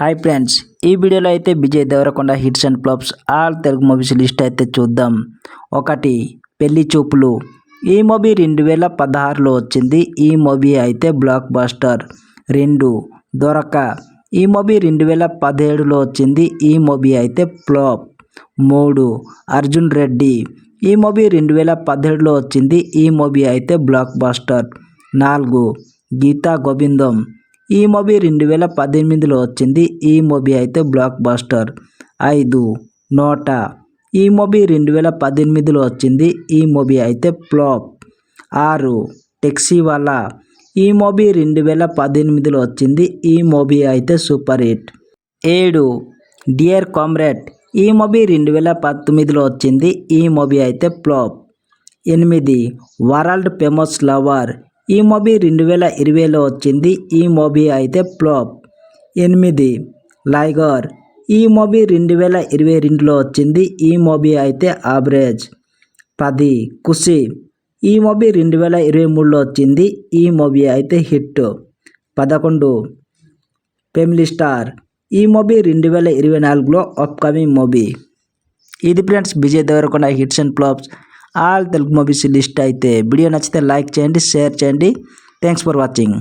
Hi friends, ఈ వీడియోలో అయితే Vijay Deverakonda hits and flops all Telugu movies list అయితే చూద్దాం. 1 పెళ్లి చూపులు. ఈ మూవీ 2016లో వచ్చింది. ఈ మూవీ అయితే బ్లాక్ బస్టర్. 2 దొరక. ఈ మూవీ 2017లో వచ్చింది. ఈ మూవీ అయితే ఫ్లాప్. 3 అర్జున్ రెడ్డి. ఈ మూవీ 2017లో వచ్చింది. ఈ మూవీ అయితే బ్లాక్ బస్టర్. 4 గీతా గోవిందం. ఈ మూవీ 2018లో వచ్చింది. ఈ మూవీ అయితే బ్లాక్ బస్టర్. 5 నోట. ఈ మూవీ 2018లో వచ్చింది. ఈ మూవీ అయితే ఫ్లాప్. 6 టెక్సీవాలా. ఈ మూవీ 2018లో వచ్చింది. ఈ మూవీ అయితే సూపర్ హిట్. 7 dear comrade. ఈ మూవీ 2019లో వచ్చింది. ఈ మూవీ అయితే ఫ్లాప్. 8 world famous lover. ఈ మూవీ 2020లో వచ్చింది. ఈ మూవీ అయితే ఫ్లాప్. 8 లైగర్. ఈ మూవీ 2022లో వచ్చింది. ఈ మూవీ అయితే యావరేజ్. 10 ఖుషి. ఈ మూవీ 2023లో వచ్చింది. ఈ మూవీ అయితే హిట్. 11 family star. ఈ మూవీ 2024లో అప్కమింగ్ మూవీ. ఇది friends Vijay Deverakonda hits and flops all Telugu movies list అయితే. వీడియో నచ్చితే లైక్ చేయండి, షేర్ చేయండి. Thanks for watching.